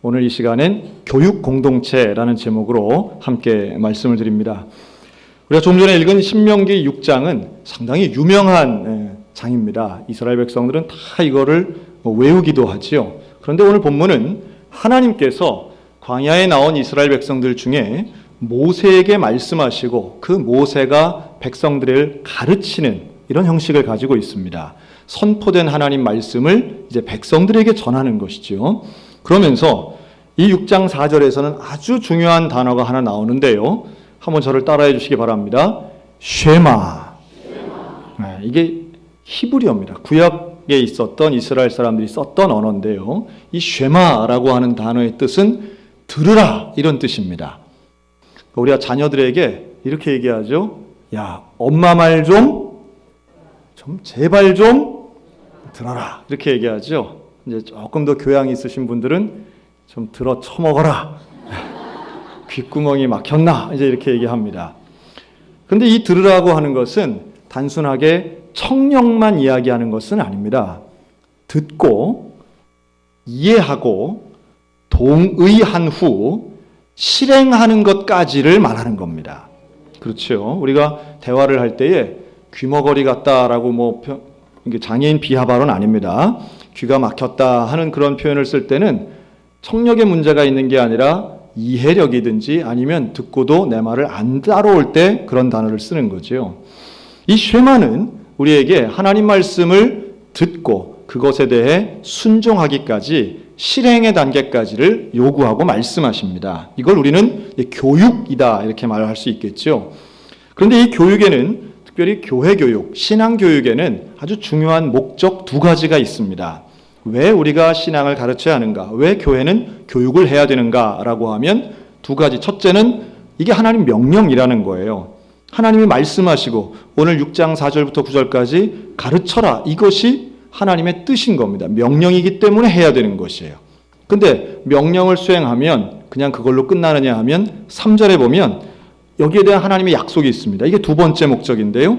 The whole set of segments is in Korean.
오늘 이 시간엔 교육 공동체라는 제목으로 함께 말씀을 드립니다. 우리가 좀 전에 읽은 신명기 6장은 상당히 유명한 장입니다. 이스라엘 백성들은 다 이거를 외우기도 하지요. 그런데 오늘 본문은 하나님께서 광야에 나온 이스라엘 백성들 중에 모세에게 말씀하시고 그 모세가 백성들을 가르치는 이런 형식을 가지고 있습니다. 선포된 하나님 말씀을 이제 백성들에게 전하는 것이죠. 그러면서 이 6장 4절에서는 아주 중요한 단어가 하나 나오는데요. 한번 저를 따라해 주시기 바랍니다. 쉐마. 네, 이게 히브리어입니다. 구약에 있었던 이스라엘 사람들이 썼던 언어인데요. 이 쉐마라고 하는 단어의 뜻은 들으라 이런 뜻입니다. 우리가 자녀들에게 이렇게 얘기하죠. 야, 엄마 말 좀 제발 좀 들어라 이렇게 얘기하죠. 이제 조금 더 교양이 있으신 분들은 좀 들어 처먹어라. 귓구멍이 막혔나? 이제 이렇게 얘기합니다. 근데 이 들으라고 하는 것은 단순하게 청력만 이야기하는 것은 아닙니다. 듣고 이해하고 동의한 후 실행하는 것까지를 말하는 겁니다. 그렇죠. 우리가 대화를 할 때에 귀머거리 같다라고 장애인 비하 발언 아닙니다. 귀가 막혔다 하는 그런 표현을 쓸 때는 청력에 문제가 있는 게 아니라 이해력이든지 아니면 듣고도 내 말을 안 따라올 때 그런 단어를 쓰는 거죠. 이 쉐마는 우리에게 하나님 말씀을 듣고 그것에 대해 순종하기까지 실행의 단계까지를 요구하고 말씀하십니다. 이걸 우리는 교육이다 이렇게 말할 수 있겠죠. 그런데 이 교육에는 특별히 교회 교육, 신앙 교육에는 아주 중요한 목적 두 가지가 있습니다. 왜 우리가 신앙을 가르쳐야 하는가? 왜 교회는 교육을 해야 되는가라고 하면 두 가지. 첫째는 이게 하나님 명령이라는 거예요. 하나님이 말씀하시고 오늘 6장 4절부터 9절까지 가르쳐라. 이것이 하나님의 뜻인 겁니다. 명령이기 때문에 해야 되는 것이에요. 근데 명령을 수행하면 그냥 그걸로 끝나느냐 하면 3절에 보면 여기에 대한 하나님의 약속이 있습니다. 이게 두 번째 목적인데요.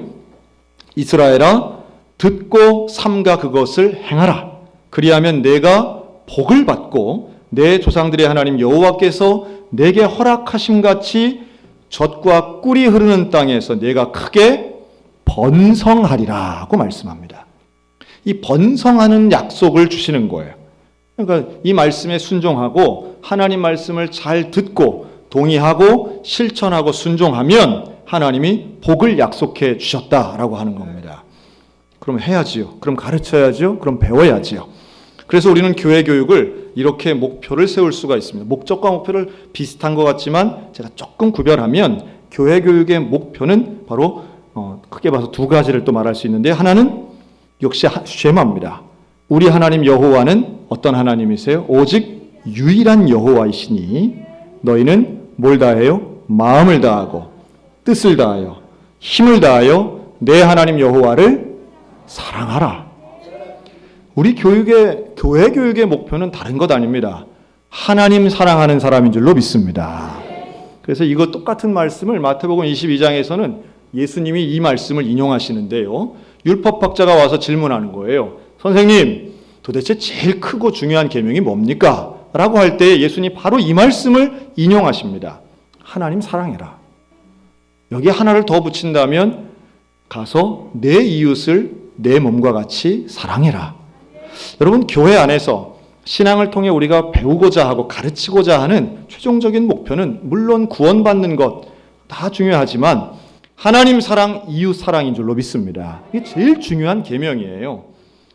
이스라엘아 듣고 삼가 그것을 행하라. 그리하면 내가 복을 받고 내 조상들의 하나님 여호와께서 내게 허락하심 같이 젖과 꿀이 흐르는 땅에서 내가 크게 번성하리라고 말씀합니다. 이 번성하는 약속을 주시는 거예요. 그러니까 이 말씀에 순종하고 하나님 말씀을 잘 듣고 동의하고 실천하고 순종하면 하나님이 복을 약속해 주셨다라고 하는 겁니다. 그럼 해야지요. 그럼 가르쳐야지요. 그럼 배워야지요. 그래서 우리는 교회 교육을 이렇게 목표를 세울 수가 있습니다. 목적과 목표를 비슷한 것 같지만 제가 조금 구별하면 교회 교육의 목표는 바로 크게 봐서 두 가지를 또 말할 수 있는데 하나는 역시 쉐마입니다. 우리 하나님 여호와는 어떤 하나님이세요? 오직 유일한 여호와이시니 너희는 뭘 다해요? 마음을 다하고 뜻을 다하여 힘을 다하여 내 하나님 여호와를 사랑하라. 우리 교회 교육의 목표는 다른 것 아닙니다. 하나님 사랑하는 사람인 줄로 믿습니다. 그래서 이거 똑같은 말씀을 마태복음 22장에서는 예수님이 이 말씀을 인용하시는데요. 율법학자가 와서 질문하는 거예요. 선생님, 도대체 제일 크고 중요한 계명이 뭡니까? 라고 할 때 예수님이 바로 이 말씀을 인용하십니다. 하나님 사랑해라. 여기 하나를 더 붙인다면 가서 내 이웃을 내 몸과 같이 사랑해라. 여러분, 교회 안에서 신앙을 통해 우리가 배우고자 하고 가르치고자 하는 최종적인 목표는 물론 구원받는 것 다 중요하지만 하나님 사랑, 이웃 사랑인 줄로 믿습니다. 이게 제일 중요한 계명이에요.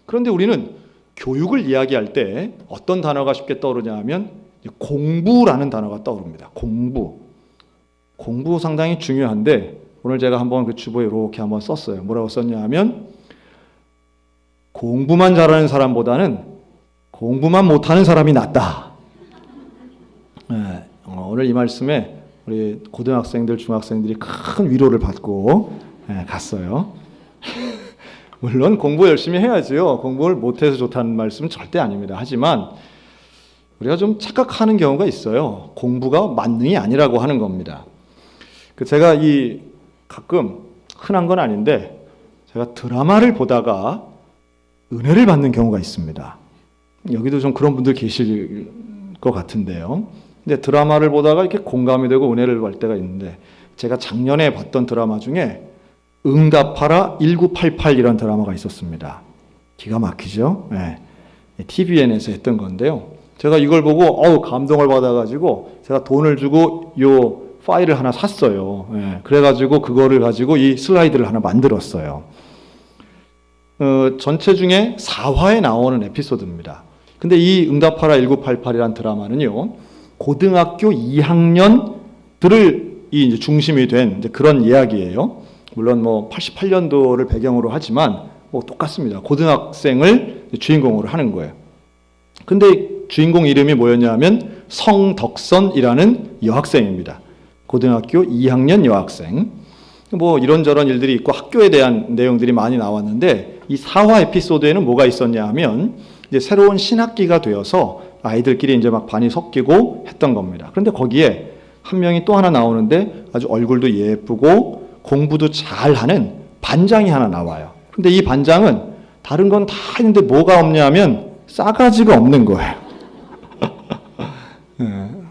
그런데 우리는 교육을 이야기할 때 어떤 단어가 쉽게 떠오르냐 하면 공부라는 단어가 떠오릅니다. 공부 상당히 중요한데 오늘 제가 한번 그 주보에 이렇게 한번 썼어요. 뭐라고 썼냐 하면 공부만 잘하는 사람보다는 공부만 못하는 사람이 낫다. 오늘 이 말씀에 우리 고등학생들, 중학생들이 큰 위로를 받고 갔어요. 물론 공부 열심히 해야지요. 공부를 못해서 좋다는 말씀은 절대 아닙니다. 하지만 우리가 좀 착각하는 경우가 있어요. 공부가 만능이 아니라고 하는 겁니다. 제가 가끔 흔한 건 아닌데 제가 드라마를 보다가 은혜를 받는 경우가 있습니다. 여기도 좀 그런 분들 계실 것 같은데요. 근데 드라마를 보다가 이렇게 공감이 되고 은혜를 받을 때가 있는데, 제가 작년에 봤던 드라마 중에 응답하라 1988이라는 드라마가 있었습니다. 기가 막히죠? 네. TVN에서 했던 건데요. 제가 이걸 보고 감동을 받아가지고 제가 돈을 주고 요 파일을 하나 샀어요. 네. 그래가지고 그거를 가지고 이 슬라이드를 하나 만들었어요. 전체 중에 4화에 나오는 에피소드입니다. 근데 이 응답하라 1988이라는 드라마는요, 고등학교 2학년들을 이제 중심이 된 이제 그런 이야기예요. 물론 뭐 88년도를 배경으로 하지만 뭐 똑같습니다. 고등학생을 주인공으로 하는 거예요. 근데 주인공 이름이 뭐였냐면 성덕선이라는 여학생입니다. 고등학교 2학년 여학생. 뭐 이런저런 일들이 있고 학교에 대한 내용들이 많이 나왔는데, 이 4화 에피소드에는 뭐가 있었냐 하면 이제 새로운 신학기가 되어서 아이들끼리 이제 막 반이 섞이고 했던 겁니다. 그런데 거기에 한 명이 또 하나 나오는데 아주 얼굴도 예쁘고 공부도 잘하는 반장이 하나 나와요. 근데 이 반장은 다른 건 다 있는데 뭐가 없냐면 싸가지가 없는 거예요.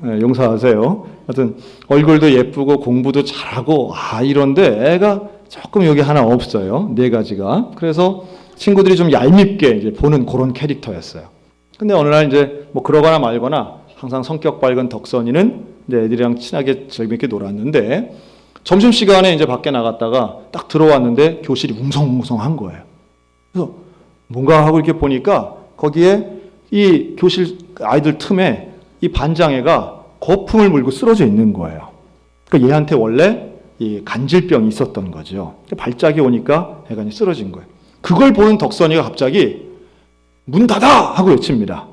용서하세요. 하여튼 얼굴도 예쁘고 공부도 잘하고 이런데 애가 조금 여기 하나 없어요. 네 가지가. 그래서 친구들이 좀 얄밉게 이제 보는 그런 캐릭터였어요. 근데 어느 날 이제 뭐 그러거나 말거나 항상 성격 밝은 덕선이는 이제 애들이랑 친하게 재밌게 놀았는데, 점심시간에 이제 밖에 나갔다가 딱 들어왔는데 교실이 웅성웅성한 거예요. 그래서 뭔가 하고 이렇게 보니까 거기에 이 교실 아이들 틈에 이 반장애가 거품을 물고 쓰러져 있는 거예요. 그러니까 얘한테 원래 이 간질병이 있었던 거죠. 발작이 오니까 애가 쓰러진 거예요. 그걸 보는 덕선이가 갑자기 문 닫아! 하고 외칩니다.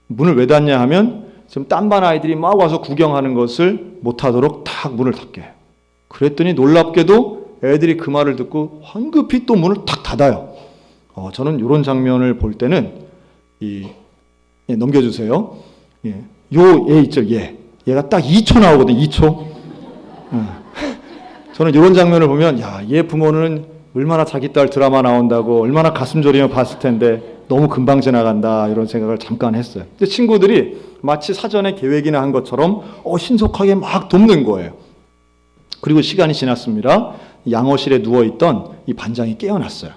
문을 왜 닫냐 하면 지금 딴 반 아이들이 막 와서 구경하는 것을 못하도록 탁 문을 닫게 해요. 그랬더니 놀랍게도 애들이 그 말을 듣고 황급히 또 문을 탁 닫아요. 저는 이런 장면을 볼 때는 넘겨주세요. 요 얘 있죠, 얘가 딱 2초 나오거든요. 2초. 저는 이런 장면을 보면 얘 부모는 얼마나 자기 딸 드라마 나온다고 얼마나 가슴 졸이며 봤을 텐데 너무 금방 지나간다, 이런 생각을 잠깐 했어요. 근데 친구들이 마치 사전에 계획이나 한 것처럼 신속하게 막 돕는 거예요. 그리고 시간이 지났습니다. 양호실에 누워있던 이 반장이 깨어났어요.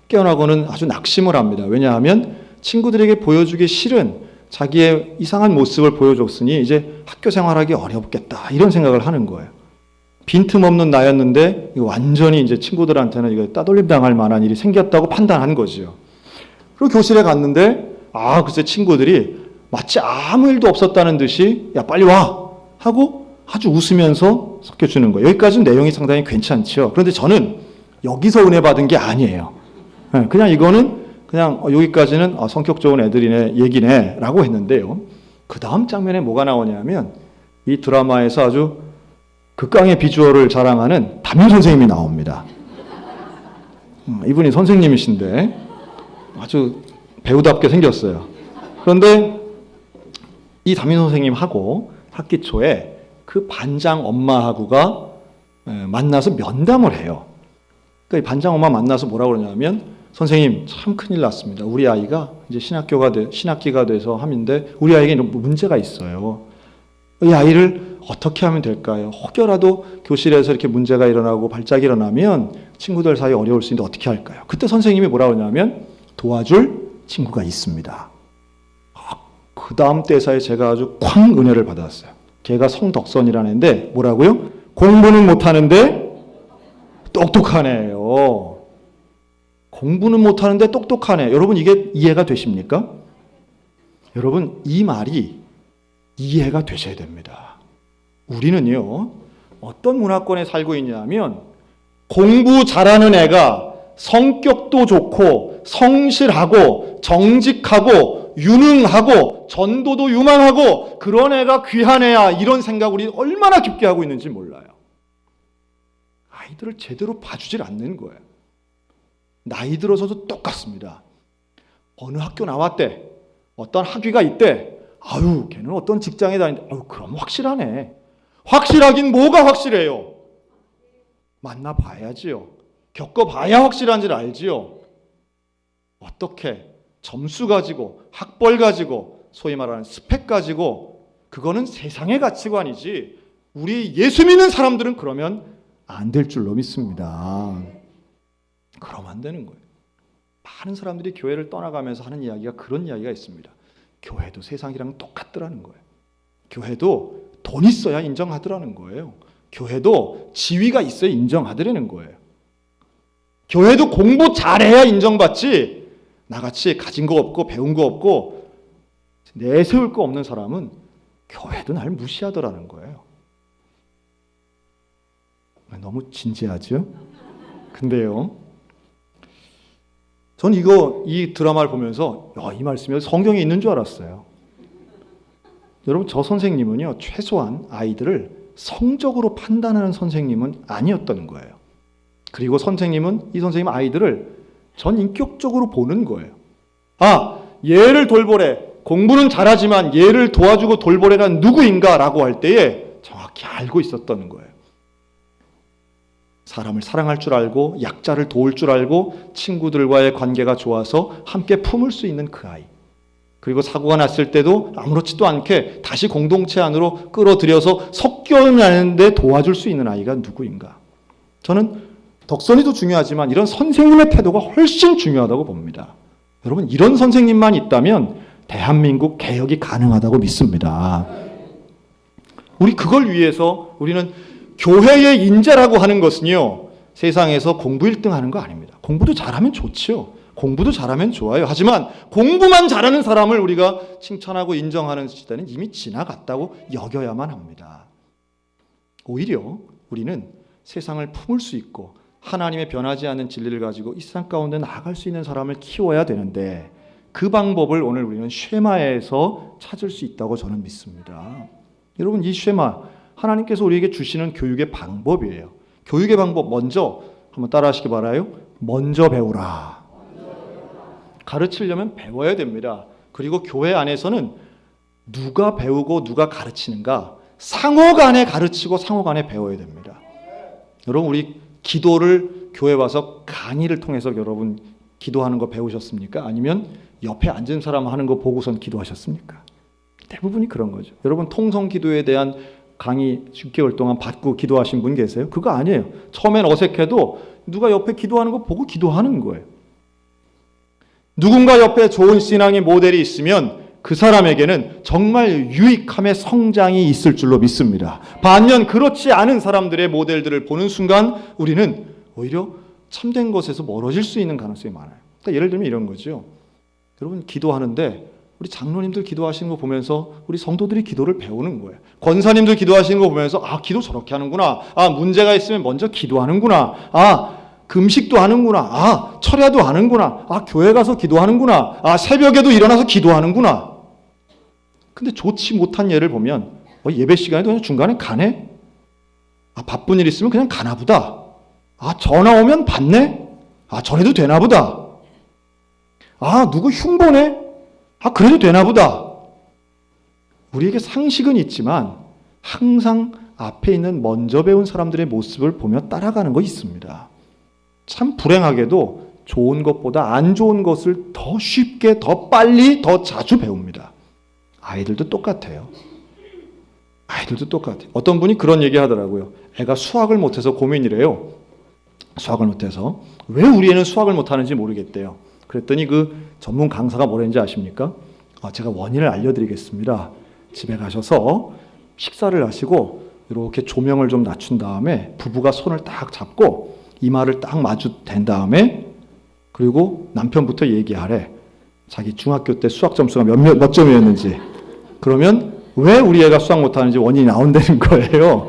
깨어나고는 아주 낙심을 합니다. 왜냐하면 친구들에게 보여주기 싫은 자기의 이상한 모습을 보여줬으니 이제 학교 생활하기 어렵겠다, 이런 생각을 하는 거예요. 빈틈없는 나였는데 완전히 이제 친구들한테는 이거 따돌림 당할 만한 일이 생겼다고 판단한 거죠. 그리고 교실에 갔는데 글쎄 친구들이 마치 아무 일도 없었다는 듯이 야 빨리 와 하고 아주 웃으면서 섞여주는 거예요. 여기까지는 내용이 상당히 괜찮죠. 그런데 저는 여기서 은혜 받은 게 아니에요. 그냥 이거는 그냥 여기까지는 성격 좋은 애들이네, 얘기네 라고 했는데요. 그 다음 장면에 뭐가 나오냐면 이 드라마에서 아주 극강의 비주얼을 자랑하는 담임 선생님이 나옵니다. 이분이 선생님이신데 아주 배우답게 생겼어요. 그런데 이 담임 선생님하고 학기 초에 그 반장 엄마하고가 만나서 면담을 해요. 그러니까 이 반장 엄마 만나서 뭐라고 그러냐면, 선생님 참 큰일 났습니다. 우리 아이가 이제 신학기가 돼서 함인데 우리 아이에게 문제가 있어요. 이 아이를 어떻게 하면 될까요? 혹여라도 교실에서 이렇게 문제가 일어나고 발작이 일어나면 친구들 사이에 어려울 수 있는데 어떻게 할까요? 그때 선생님이 뭐라고 하냐면 도와줄 친구가 있습니다. 그 다음 대사에 제가 아주 쾅 은혜를 받았어요. 걔가 성덕선이라는 애인데 뭐라고요? 공부는 못하는데 똑똑하네요. 공부는 못하는데 똑똑하네. 여러분 이게 이해가 되십니까? 여러분 이 말이 이해가 되셔야 됩니다. 우리는요 어떤 문화권에 살고 있냐면 공부 잘하는 애가 성격도 좋고 성실하고 정직하고 유능하고 전도도 유망하고 그런 애가 귀한 애야, 이런 생각 우리 얼마나 깊게 하고 있는지 몰라요. 아이들을 제대로 봐주질 않는 거예요. 나이 들어서도 똑같습니다. 어느 학교 나왔대, 어떤 학위가 있대, 걔는 어떤 직장에 다니는데 그럼 확실하네. 확실하긴 뭐가 확실해요? 만나봐야지요. 겪어봐야 확실한지를 알지요. 어떻게 점수 가지고 학벌 가지고 소위 말하는 스펙 가지고 그거는 세상의 가치관이지 우리 예수 믿는 사람들은 그러면 안 될 줄로 믿습니다. 그러면 안 되는 거예요. 많은 사람들이 교회를 떠나가면서 하는 이야기가 그런 이야기가 있습니다. 교회도 세상이랑 똑같더라는 거예요. 교회도 돈 있어야 인정하더라는 거예요. 교회도 지위가 있어야 인정하더라는 거예요. 교회도 공부 잘해야 인정받지 나같이 가진 거 없고 배운 거 없고 내세울 거 없는 사람은 교회도 날 무시하더라는 거예요. 너무 진지하죠? 근데요, 전 이 드라마를 보면서 이 말씀이 성경에 있는 줄 알았어요. 여러분, 저 선생님은요, 최소한 아이들을 성적으로 판단하는 선생님은 아니었던 거예요. 그리고 이 선생님 아이들을 전 인격적으로 보는 거예요. 얘를 돌보래. 공부는 잘하지만 얘를 도와주고 돌보래가 누구인가라고 할 때에 정확히 알고 있었던 거예요. 사람을 사랑할 줄 알고 약자를 도울 줄 알고 친구들과의 관계가 좋아서 함께 품을 수 있는 그 아이. 그리고 사고가 났을 때도 아무렇지도 않게 다시 공동체 안으로 끌어들여서 섞여나는데 도와줄 수 있는 아이가 누구인가. 저는 덕선이도 중요하지만 이런 선생님의 태도가 훨씬 중요하다고 봅니다. 여러분, 이런 선생님만 있다면 대한민국 개혁이 가능하다고 믿습니다. 우리 그걸 위해서 우리는 교회의 인재라고 하는 것은요, 세상에서 공부 1등 하는 거 아닙니다. 공부도 잘하면 좋지요. 공부도 잘하면 좋아요. 하지만 공부만 잘하는 사람을 우리가 칭찬하고 인정하는 시대는 이미 지나갔다고 여겨야만 합니다. 오히려 우리는 세상을 품을 수 있고 하나님의 변하지 않는 진리를 가지고 이 세상 가운데 나아갈 수 있는 사람을 키워야 되는데 그 방법을 오늘 우리는 쉐마에서 찾을 수 있다고 저는 믿습니다. 여러분, 이 쉐마, 하나님께서 우리에게 주시는 교육의 방법이에요. 교육의 방법 먼저 한번 따라하시기 바라요. 먼저 배우라. 가르치려면 배워야 됩니다. 그리고 교회 안에서는 누가 배우고 누가 가르치는가 상호간에 가르치고 상호간에 배워야 됩니다. 여러분, 우리 기도를 교회 와서 강의를 통해서 여러분 기도하는 거 배우셨습니까? 아니면 옆에 앉은 사람 하는 거 보고선 기도하셨습니까? 대부분이 그런 거죠. 여러분, 통성 기도에 대한 강의 6개월 동안 받고 기도하신 분 계세요? 그거 아니에요. 처음엔 어색해도 누가 옆에 기도하는 거 보고 기도하는 거예요. 누군가 옆에 좋은 신앙의 모델이 있으면 그 사람에게는 정말 유익함의 성장이 있을 줄로 믿습니다. 반면 그렇지 않은 사람들의 모델들을 보는 순간 우리는 오히려 참된 것에서 멀어질 수 있는 가능성이 많아요. 그러니까 예를 들면 이런 거죠. 여러분, 기도하는데 우리 장로님들 기도하시는 거 보면서 우리 성도들이 기도를 배우는 거예요. 권사님들 기도하시는 거 보면서 기도 저렇게 하는구나. 문제가 있으면 먼저 기도하는구나. 금식도 하는구나. 철야도 하는구나. 교회 가서 기도하는구나. 새벽에도 일어나서 기도하는구나. 근데 좋지 못한 예를 보면 예배 시간에도 그냥 중간에 가네? 바쁜 일 있으면 그냥 가나 보다. 전화 오면 받네? 전해도 되나 보다. 누구 흉보네? 그래도 되나 보다. 우리에게 상식은 있지만 항상 앞에 있는 먼저 배운 사람들의 모습을 보며 따라가는 거 있습니다. 참 불행하게도 좋은 것보다 안 좋은 것을 더 쉽게, 더 빨리, 더 자주 배웁니다. 아이들도 똑같아요. 어떤 분이 그런 얘기 하더라고요. 애가 수학을 못해서 고민이래요. 수학을 못해서. 왜 우리 애는 수학을 못하는지 모르겠대요. 그랬더니 그 전문 강사가 뭐랬는지 아십니까? 제가 원인을 알려드리겠습니다. 집에 가셔서 식사를 하시고 이렇게 조명을 좀 낮춘 다음에 부부가 손을 딱 잡고 이마를 딱 마주 댄 다음에 그리고 남편부터 얘기하래. 자기 중학교 때 수학 점수가 몇 점이었는지. 그러면 왜 우리 애가 수학 못하는지 원인이 나온다는 거예요.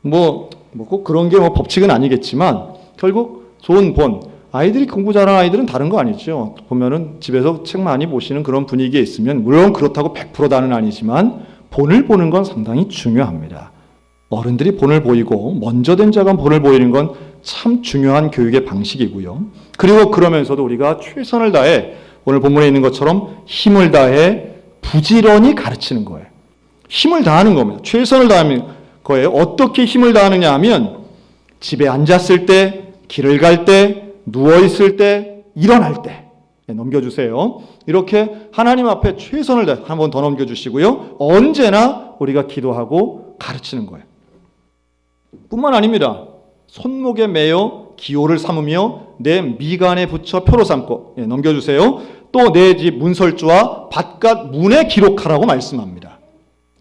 꼭 그런 게 법칙은 아니겠지만 결국 좋은 본, 아이들이 공부 잘하는 아이들은 다른 거 아니죠. 보면은 집에서 책 많이 보시는 그런 분위기에 있으면 물론 그렇다고 100% 다는 아니지만 본을 보는 건 상당히 중요합니다. 어른들이 본을 보이고 먼저 된 자가 본을 보이는 건 참 중요한 교육의 방식이고요. 그리고 그러면서도 우리가 최선을 다해 오늘 본문에 있는 것처럼 힘을 다해 부지런히 가르치는 거예요. 힘을 다하는 겁니다. 최선을 다하는 거예요. 어떻게 힘을 다하느냐 하면 집에 앉았을 때, 길을 갈 때, 누워있을 때, 일어날 때 넘겨주세요. 이렇게 하나님 앞에 최선을 다해 한 번 더 넘겨주시고요. 언제나 우리가 기도하고 가르치는 거예요. 뿐만 아닙니다. 손목에 매어 기호를 삼으며 내 미간에 붙여 표로 삼고 넘겨주세요. 또 내 집 문설주와 바깥 문에 기록하라고 말씀합니다.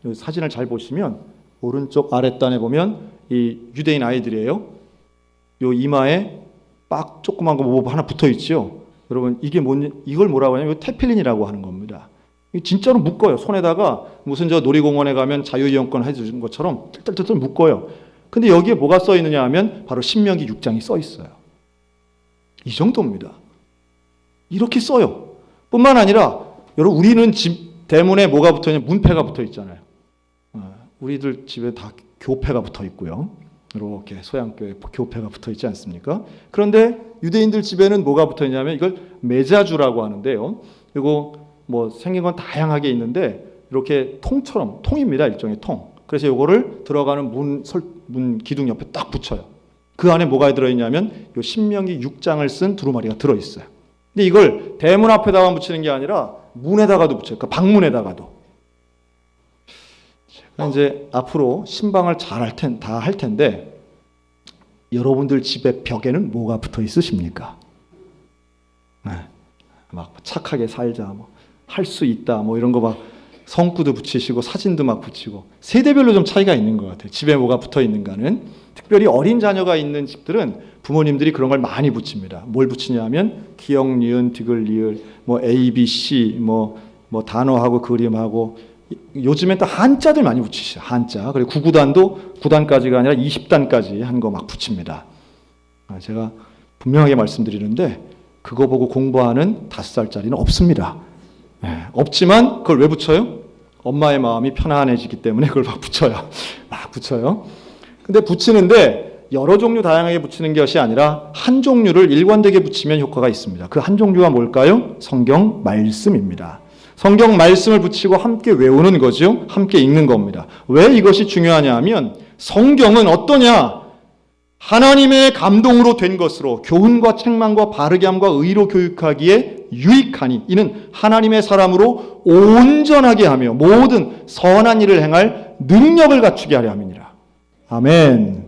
여기 사진을 잘 보시면 오른쪽 아랫단에 보면 이 유대인 아이들이에요. 요 이마에 빡 조그만 거 뭐 하나 붙어 있죠. 여러분 이게 이걸 뭐라고 하냐면 테필린이라고 하는 겁니다. 진짜로 묶어요. 손에다가 무슨 저 놀이공원에 가면 자유이용권 해주는 것처럼 뜰뜰뜰 묶어요. 근데 여기에 뭐가 써 있느냐 하면 바로 신명기 6장이 써 있어요. 이 정도입니다. 이렇게 써요. 뿐만 아니라 여러분 우리는 집 대문에 뭐가 붙어 있냐? 문패가 붙어 있잖아요. 우리들 집에 다 교패가 붙어 있고요. 이렇게 소양교회 교패가 붙어 있지 않습니까? 그런데 유대인들 집에는 뭐가 붙어 있냐면 이걸 메자주라고 하는데요. 이거 뭐 생긴 건 다양하게 있는데 이렇게 통처럼 통입니다. 일종의 통. 그래서 이거를 들어가는 문 기둥 옆에 딱 붙여요. 그 안에 뭐가 들어있냐면 요 신명기 6장을 쓴 두루마리가 들어있어요. 근데 이걸 대문 앞에다가 붙이는 게 아니라 문에다가도 붙여요. 그러니까 방문에다가도. 제가 이제 앞으로 신방을 다 할 텐데 여러분들 집의 벽에는 뭐가 붙어 있으십니까? 막 착하게 살자, 뭐 할 수 있다, 뭐 이런 거 막 성구도 붙이시고 사진도 막 붙이고 세대별로 좀 차이가 있는 것 같아요. 집에 뭐가 붙어 있는가는. 특별히 어린 자녀가 있는 집들은 부모님들이 그런 걸 많이 붙입니다. 뭘 붙이냐면 기역, 니은, 디귿, 리을, 뭐 A, B, C, 뭐 단어하고 그림하고 요즘엔 또 한자들 많이 붙이시죠. 한자. 그리고 구구단도 9단까지가 아니라 20단까지 한 거 막 붙입니다. 제가 분명하게 말씀드리는데 그거 보고 공부하는 5살짜리는 없습니다. 없지만 그걸 왜 붙여요? 엄마의 마음이 편안해지기 때문에 그걸 막 붙여요. 막 붙여요. 근데 붙이는데 여러 종류 다양하게 붙이는 것이 아니라 한 종류를 일관되게 붙이면 효과가 있습니다. 그 한 종류가 뭘까요? 성경 말씀입니다. 성경 말씀을 붙이고 함께 외우는 거죠. 함께 읽는 겁니다. 왜 이것이 중요하냐 하면 성경은 어떠냐? 하나님의 감동으로 된 것으로 교훈과 책망과 바르게 함과 의로 교육하기에 유익하니 이는 하나님의 사람으로 온전하게 하며 모든 선한 일을 행할 능력을 갖추게 하려 함이니라. 아멘.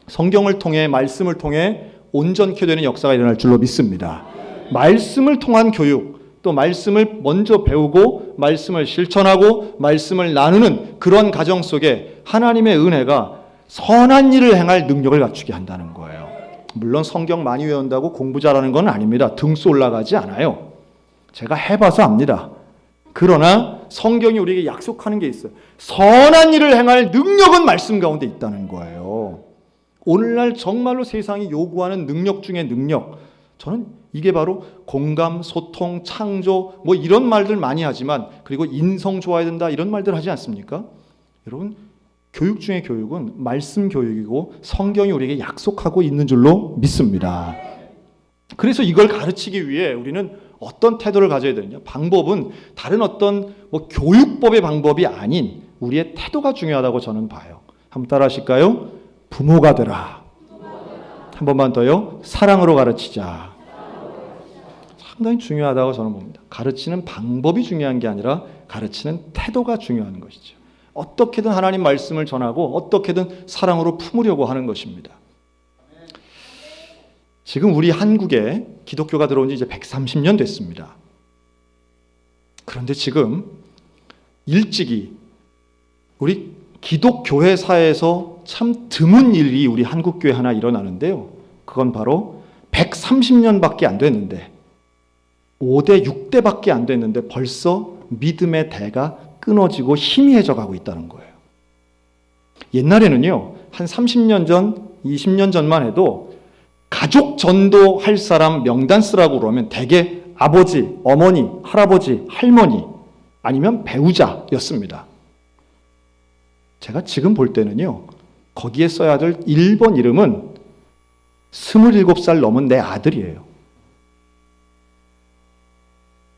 성경을 통해 말씀을 통해 온전케 되는 역사가 일어날 줄로 믿습니다. 말씀을 통한 교육, 또 말씀을 먼저 배우고 말씀을 실천하고 말씀을 나누는 그런 가정 속에 하나님의 은혜가 선한 일을 행할 능력을 갖추게 한다는 거예요. 물론 성경 많이 외운다고 공부 잘하는 건 아닙니다. 등수 올라가지 않아요. 제가 해봐서 압니다. 그러나 성경이 우리에게 약속하는 게 있어요. 선한 일을 행할 능력은 말씀 가운데 있다는 거예요. 오늘날 정말로 세상이 요구하는 능력 중에 능력, 저는 이게 바로 공감, 소통, 창조 뭐 이런 말들 많이 하지만 그리고 인성 좋아야 된다 이런 말들 하지 않습니까? 여러분 교육 중에 교육은 말씀 교육이고 성경이 우리에게 약속하고 있는 줄로 믿습니다. 그래서 이걸 가르치기 위해 우리는 어떤 태도를 가져야 되느냐? 방법은 다른 어떤 교육법의 방법이 아닌 우리의 태도가 중요하다고 저는 봐요. 한번 따라 하실까요? 부모가 되라. 한 번만 더요. 사랑으로 가르치자. 상당히 중요하다고 저는 봅니다. 가르치는 방법이 중요한 게 아니라 가르치는 태도가 중요한 것이죠. 어떻게든 하나님 말씀을 전하고 어떻게든 사랑으로 품으려고 하는 것입니다. 지금 우리 한국에 기독교가 들어온 지 이제 130년 됐습니다. 그런데 지금 일찍이 우리 기독교회사에서 참 드문 일이 우리 한국교회 하나 일어나는데요. 그건 바로 130년밖에 안 됐는데 5대 6대밖에 안 됐는데 벌써 믿음의 대가 끊어지고 희미해져 가고 있다는 거예요. 옛날에는요, 한 30년 전, 20년 전만 해도 가족 전도할 사람 명단 쓰라고 그러면 대개 아버지, 어머니, 할아버지, 할머니 아니면 배우자였습니다. 제가 지금 볼 때는요, 거기에 써야 될 1번 이름은 27살 넘은 내 아들이에요.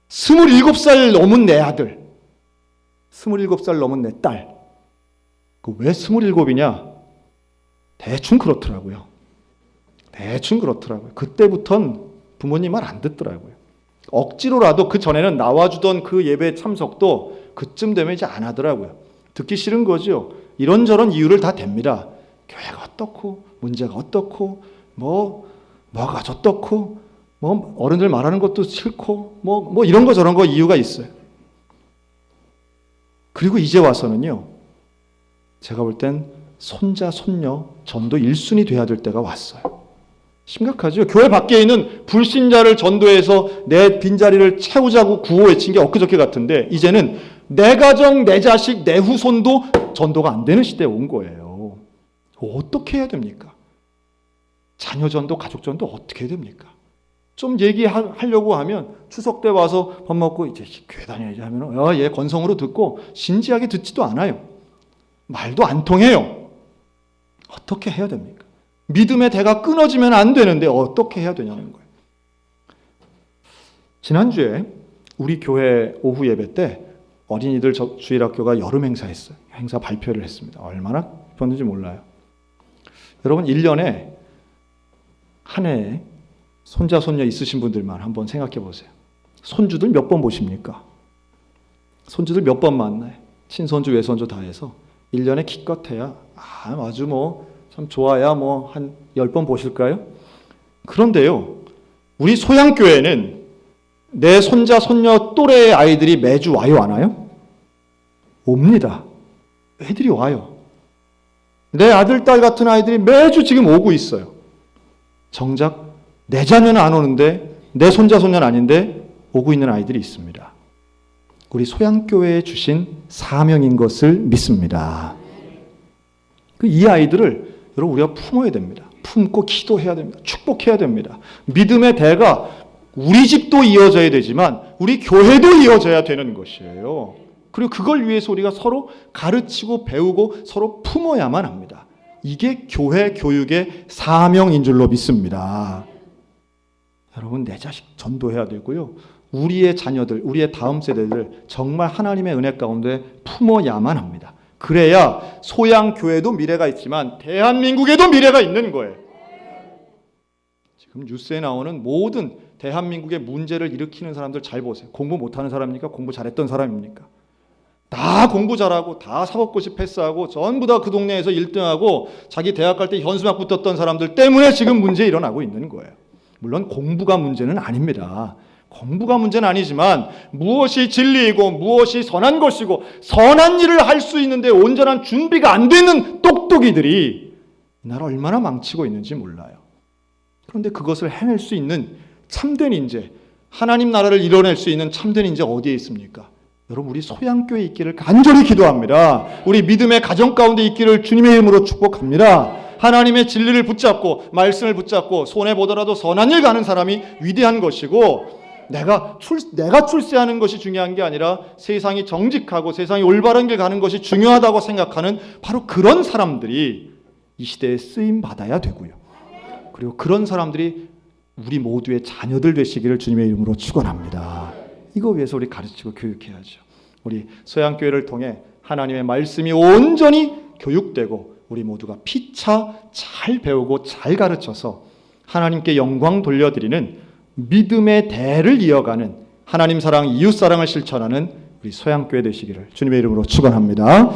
27살 넘은 내 아들. 27살 넘은 내 딸. 왜 27이냐? 대충 그렇더라고요. 그때부턴 부모님 말 안 듣더라고요. 억지로라도 그 전에는 나와주던 그 예배 참석도 그쯤 되면 이제 안 하더라고요. 듣기 싫은 거죠. 이런저런 이유를 다 댑니다. 교회가 어떻고 문제가 어떻고 뭐가 어떻고 어른들 말하는 것도 싫고 이런 거 저런 거 이유가 있어요. 그리고 이제 와서는요. 제가 볼 땐 손자 손녀 전도 1순위 돼야 될 때가 왔어요. 심각하죠. 교회 밖에 있는 불신자를 전도해서 내 빈자리를 채우자고 구호 외친 게 엊그저께 같은데 이제는 내 가정, 내 자식, 내 후손도 전도가 안 되는 시대에 온 거예요. 어떻게 해야 됩니까? 자녀 전도, 가족 전도 어떻게 해야 됩니까? 좀 얘기하려고 하면 추석 때 와서 밥 먹고 이제 교회 다녀야지 하면 얘 건성으로 듣고 진지하게 듣지도 않아요. 말도 안 통해요. 어떻게 해야 됩니까? 믿음의 대가 끊어지면 안 되는데 어떻게 해야 되냐는 거예요. 지난주에 우리 교회 오후 예배 때 어린이들 주일학교가 여름 행사했어요. 행사 발표를 했습니다. 얼마나 기뻤는지 몰라요. 여러분 1년에 한 해에 손자 손녀 있으신 분들만 한번 생각해 보세요. 손주들 몇 번 보십니까? 손주들 몇 번 만나요? 친손주 외손주 다 해서 1년에 기껏해야 아주 참 좋아야 한 10번 보실까요? 그런데요. 우리 소양교회는 내 손자 손녀 또래의 아이들이 매주 와요 안 와요? 옵니다. 애들이 와요. 내 아들 딸 같은 아이들이 매주 지금 오고 있어요. 정작 내 자녀는 안 오는데 내 손자 손녀는 아닌데 오고 있는 아이들이 있습니다. 우리 소양교회에 주신 사명인 것을 믿습니다. 이 아이들을 여러분 우리가 품어야 됩니다. 품고 기도해야 됩니다. 축복해야 됩니다. 믿음의 대가 우리 집도 이어져야 되지만 우리 교회도 이어져야 되는 것이에요. 그리고 그걸 위해서 우리가 서로 가르치고 배우고 서로 품어야만 합니다. 이게 교회 교육의 사명인 줄로 믿습니다. 여러분 내 자식 전도해야 되고요. 우리의 자녀들, 우리의 다음 세대들 정말 하나님의 은혜 가운데 품어야만 합니다. 그래야 소양교회도 미래가 있지만 대한민국에도 미래가 있는 거예요. 지금 뉴스에 나오는 모든 대한민국의 문제를 일으키는 사람들 잘 보세요. 공부 못하는 사람입니까? 공부 잘했던 사람입니까? 다 공부 잘하고 다 사법고시 패스하고 전부 다 그 동네에서 1등하고 자기 대학 갈 때 현수막 붙었던 사람들 때문에 지금 문제 일어나고 있는 거예요. 물론 공부가 문제는 아닙니다. 공부가 문제는 아니지만 무엇이 진리이고 무엇이 선한 것이고 선한 일을 할 수 있는데 온전한 준비가 안 되는 똑똑이들이 이 나라 얼마나 망치고 있는지 몰라요. 그런데 그것을 해낼 수 있는 참된 인재, 하나님 나라를 이뤄낼 수 있는 참된 인재 어디에 있습니까? 여러분 우리 소양교회에 있기를 간절히 기도합니다. 우리 믿음의 가정 가운데 있기를 주님의 이름으로 축복합니다. 하나님의 진리를 붙잡고 말씀을 붙잡고 손해보더라도 선한 일 가는 사람이 위대한 것이고 내가 출세하는 것이 중요한 게 아니라 세상이 정직하고 세상이 올바른 길 가는 것이 중요하다고 생각하는 바로 그런 사람들이 이 시대에 쓰임 받아야 되고요. 그리고 그런 사람들이 우리 모두의 자녀들 되시기를 주님의 이름으로 축원합니다. 이거 위해서 우리 가르치고 교육해야죠. 우리 소양교회를 통해 하나님의 말씀이 온전히 교육되고 우리 모두가 피차 잘 배우고 잘 가르쳐서 하나님께 영광 돌려드리는 믿음의 대를 이어가는 하나님 사랑, 이웃 사랑을 실천하는 우리 소양교회 되시기를 주님의 이름으로 축원합니다.